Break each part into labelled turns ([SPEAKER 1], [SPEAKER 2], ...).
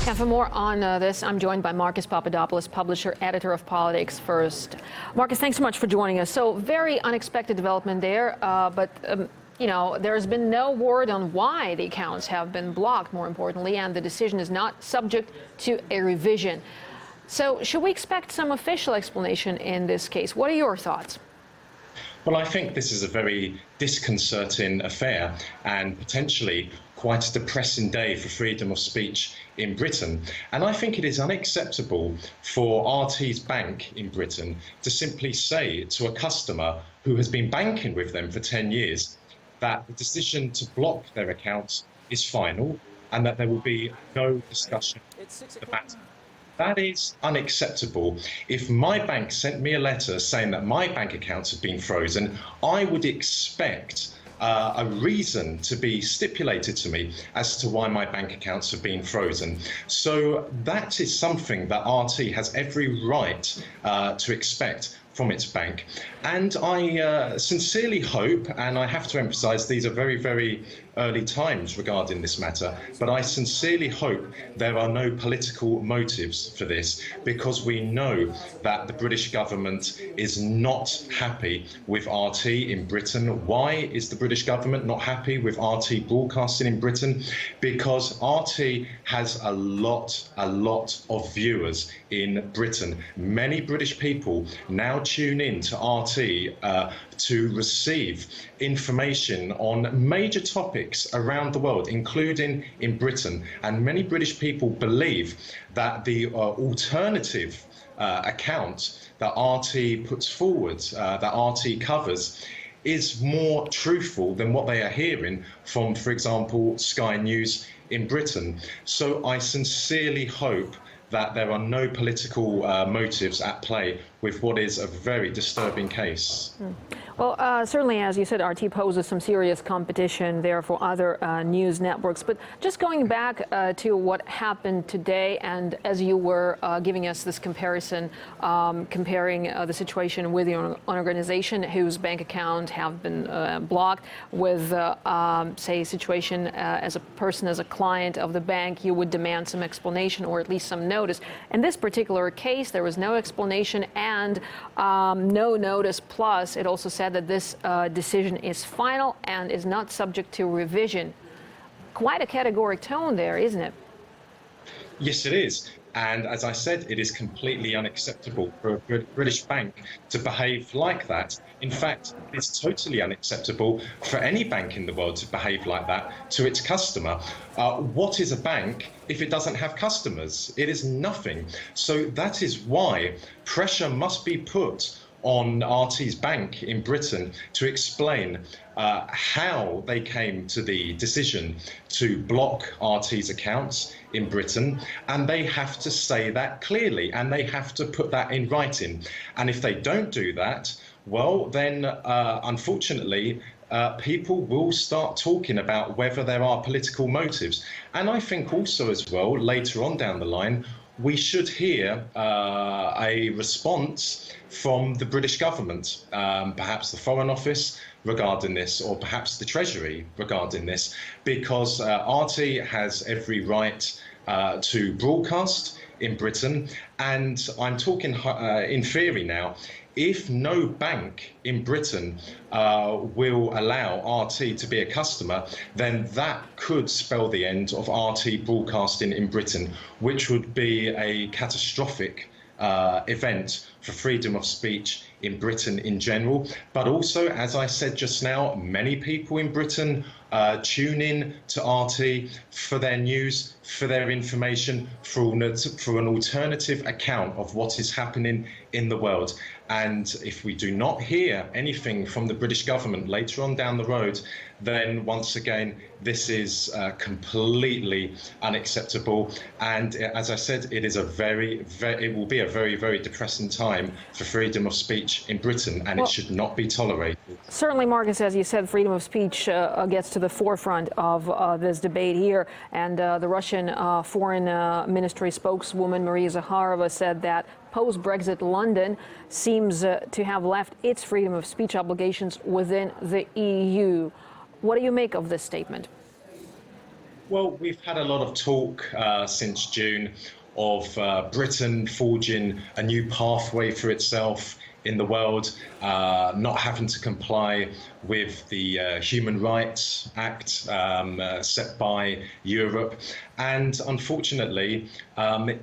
[SPEAKER 1] And for more on this, I'm joined by Marcus Papadopoulos, publisher, editor of Politics First. Marcus, thanks so much for joining us. So very unexpected development there, but there's been no word on why the accounts have been blocked, more importantly, and the decision is not subject to a revision. So should we expect some official explanation in this case? What are your thoughts?
[SPEAKER 2] Well, I think this is a very disconcerting affair and potentially quite a depressing day for freedom of speech in Britain. And I think it is unacceptable for RT's bank in Britain to simply say to a customer who has been banking with them for 10 years that the decision to block their accounts is final and that there will be no discussion of the matter. That is unacceptable. If my bank sent me a letter saying that my bank accounts have been frozen, I would expect a reason to be stipulated to me as to why my bank accounts have been frozen. So that is something that RT has every right to expect from its bank. And I sincerely hope, and I have to emphasize these are very, very early times regarding this matter, but I sincerely hope there are no political motives for this, because we know that the British government is not happy with RT in Britain. Why is the British government not happy with RT broadcasting in Britain? Because RT has a lot of viewers in Britain. Many British people now tune in to RT to receive information on major topics around the world, including in Britain. And many British people believe that the alternative account that RT puts forward, that RT covers, is more truthful than what they are hearing from, for example, Sky News in Britain. So I sincerely hope that there are no political motives at play with what is a very disturbing case.
[SPEAKER 1] Well, certainly, as you said, RT poses some serious competition there for other news networks. But just going back to what happened today, and as you were giving us this comparison, comparing the situation with your organization whose bank account have been blocked with, say, a situation as a person, as a client of the bank, you would demand some explanation or at least some notice. In this particular case, there was no explanation and no notice. Plus, it also said that this decision is final and is not subject to revision. Quite a categoric tone there, isn't it?
[SPEAKER 2] Yes, it is. And as I said, it is completely unacceptable for a British bank to behave like that. In fact, it's totally unacceptable for any bank in the world to behave like that to its customer. What is a bank if it doesn't have customers? It is nothing. So that is why pressure must be put on RT's bank in Britain to explain how they came to the decision to block RT's accounts in Britain, and they have to say that clearly and they have to put that in writing. And if they don't do that, well, then unfortunately people will start talking about whether there are political motives. And I think also as well, later on down the line, we should hear a response from the British government, perhaps the Foreign Office regarding this, or perhaps the Treasury regarding this, because RT has every right to broadcast in Britain. And I'm talking in theory now. If no bank in Britain will allow RT to be a customer, then that could spell the end of RT broadcasting in Britain, which would be a catastrophic event for freedom of speech in Britain in general. But also, as I said just now, many people in Britain tune in to RT for their news, for their information, for an alternative account of what is happening in the world. And if we do not hear anything from the British government later on down the road, then once again, this is completely unacceptable. And as I said, it is it will be a very, very depressing time for freedom of speech in Britain, and it should not be tolerated.
[SPEAKER 1] Certainly, Marcus, as you said, freedom of speech gets to the forefront of this debate here. And the Russian Foreign Ministry spokeswoman Maria Zakharova said that post-Brexit London seems to have left its freedom of speech obligations within the EU. What do you make of this statement?
[SPEAKER 2] Well, we've had a lot of talk since June of Britain forging a new pathway for itself in the world, not having to comply with the Human Rights Act set by Europe. And unfortunately,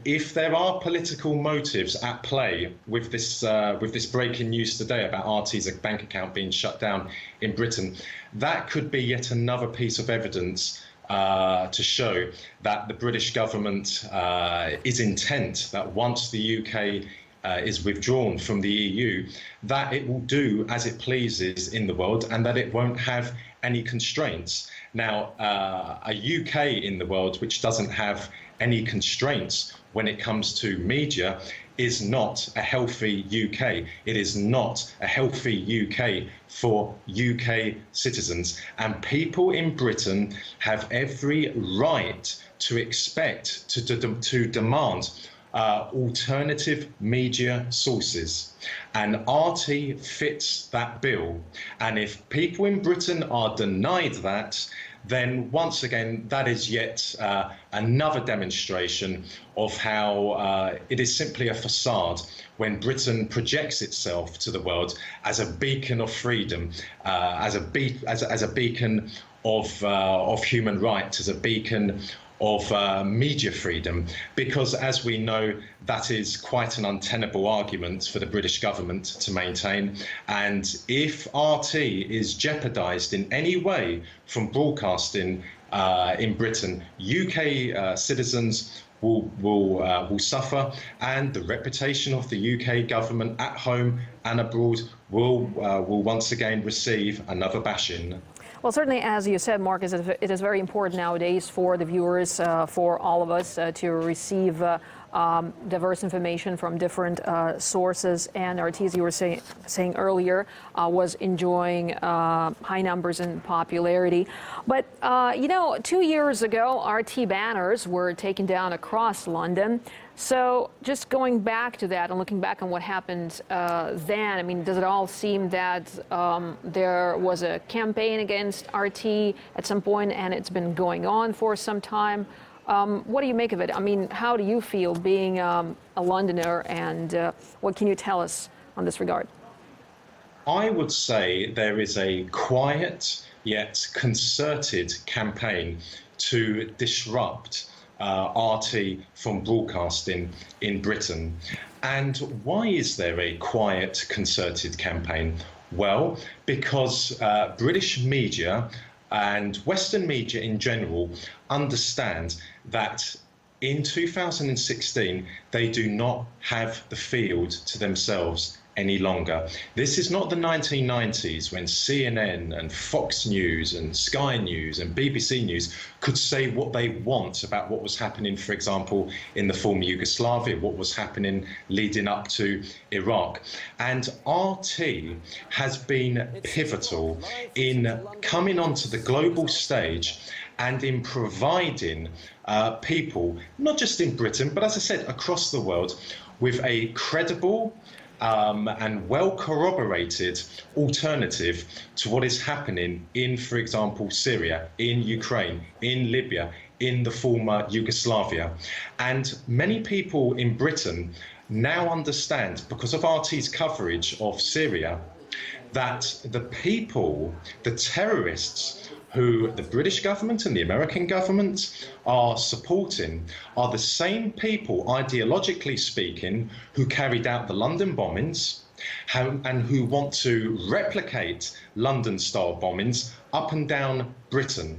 [SPEAKER 2] if there are political motives at play with this breaking news today about RT's bank account being shut down in Britain, that could be yet another piece of evidence to show that the British government is intent that once the UK is withdrawn from the EU, that it will do as it pleases in the world and that it won't have any constraints. Now, a UK in the world which doesn't have any constraints when it comes to media is not a healthy UK. It is not a healthy UK for UK citizens. And people in Britain have every right to expect, to demand alternative media sources. And RT fits that bill. And if people in Britain are denied that, then once again, that is yet another demonstration of how it is simply a facade when Britain projects itself to the world as a beacon of freedom, as a beacon of human rights, as a beacon of media freedom, because as we know, that is quite an untenable argument for the British government to maintain. And if RT is jeopardised in any way from broadcasting in Britain, UK citizens will suffer, and the reputation of the UK government at home and abroad will once again receive another bashing.
[SPEAKER 1] Well, certainly, as you said, Marcus, it is very important nowadays for the viewers, for all of us, to receive diverse information from different sources. And RT, as you were saying earlier, was enjoying high numbers in popularity. But, 2 years ago, RT banners were taken down across London. So just going back to that and looking back on what happened then, I mean, does it all seem that there was a campaign against RT at some point and it's been going on for some time? What do you make of it? I mean, how do you feel being a Londoner, and what can you tell us on this regard?
[SPEAKER 2] I would say there is a quiet yet concerted campaign to disrupt RT from broadcasting in Britain. And why is there a quiet, concerted campaign? Well, because British media and Western media in general understand that in 2016 they do not have the field to themselves any longer. This is not the 1990s when CNN and Fox News and Sky News and BBC News could say what they want about what was happening, for example, in the former Yugoslavia, what was happening leading up to Iraq. And RT has been pivotal in coming onto the global stage and in providing people, not just in Britain, but as I said, across the world, with a credible and well corroborated alternative to what is happening in, for example, Syria, in Ukraine, in Libya, in the former Yugoslavia. And many people in Britain now understand, because of RT's coverage of Syria, that the people, the terrorists who the British government and the American government are supporting are the same people, ideologically speaking, who carried out the London bombings and who want to replicate London-style bombings up and down Britain.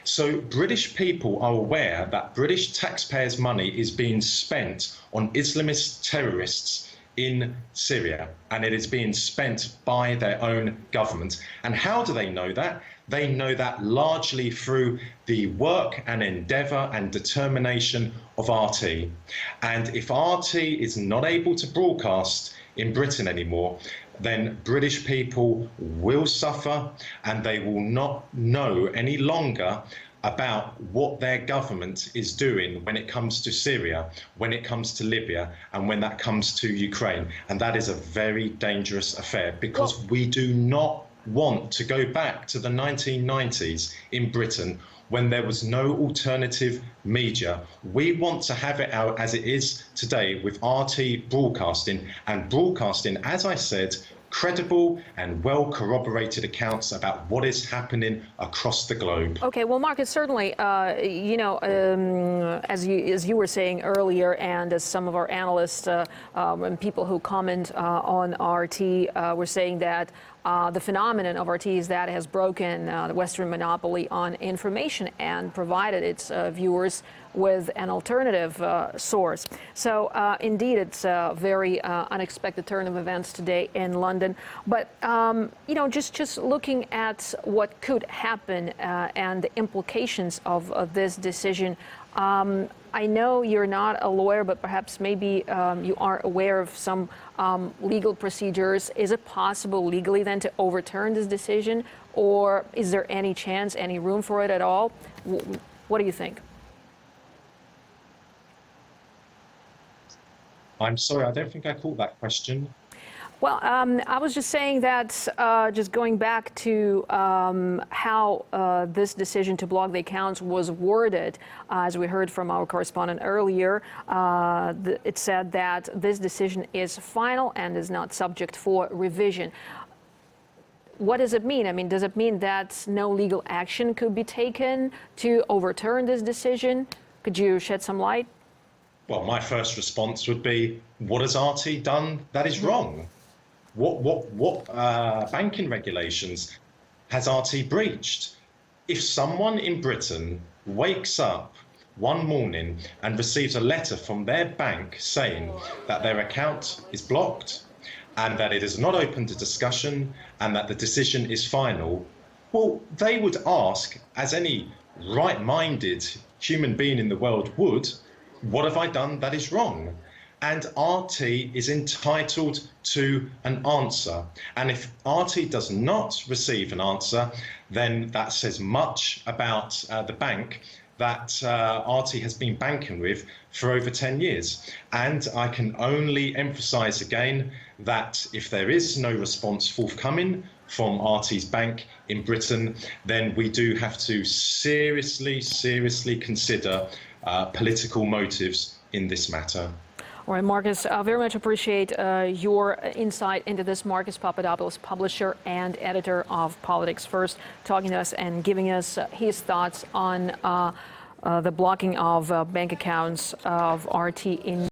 [SPEAKER 2] So British people are aware that British taxpayers' money is being spent on Islamist terrorists in Syria, and it is being spent by their own government. And how do they know that? They know that largely through the work and endeavour and determination of RT. And if RT is not able to broadcast in Britain anymore, then British people will suffer, and they will not know any longer about what their government is doing when it comes to Syria, when it comes to Libya, and when that comes to Ukraine. And that is a very dangerous affair, because we do not want to go back to the 1990s in Britain, when there was no alternative media. We want to have it out as it is today with RT broadcasting, and broadcasting, as I said, credible and well corroborated accounts about what is happening across the globe.
[SPEAKER 1] Okay, well, Marcus, certainly, as you were saying earlier, and as some of our analysts and people who comment on RT were saying that the phenomenon of RT is that it has broken the Western monopoly on information and provided its viewers with an alternative source. So indeed, it's a very unexpected turn of events today in London. But just looking at what could happen and the implications of this decision. I know you're not a lawyer, but perhaps maybe you are aware of some legal procedures. Is it possible legally then to overturn this decision, or is there any chance, any room for it at all? What do you think?
[SPEAKER 2] I'm sorry, I don't think I caught that question.
[SPEAKER 1] Well, I was just saying that, just going back to how this decision to block the accounts was worded, as we heard from our correspondent earlier, it said that this decision is final and is not subject for revision. What does it mean? I mean, does it mean that no legal action could be taken to overturn this decision? Could you shed some light?
[SPEAKER 2] Well, my first response would be, what has RT done that is wrong? What banking regulations has RT breached? If someone in Britain wakes up one morning and receives a letter from their bank saying that their account is blocked and that it is not open to discussion and that the decision is final, well, they would ask, as any right-minded human being in the world would, what have I done that is wrong? And RT is entitled to an answer. And if RT does not receive an answer, then that says much about the bank that RT has been banking with for over 10 years. And I can only emphasize again that if there is no response forthcoming from RT's bank in Britain, then we do have to seriously consider political motives in this matter.
[SPEAKER 1] All right, Marcus, I very much appreciate your insight into this. Marcus Papadopoulos, publisher and editor of Politics First, talking to us and giving us his thoughts on the blocking of bank accounts of RT in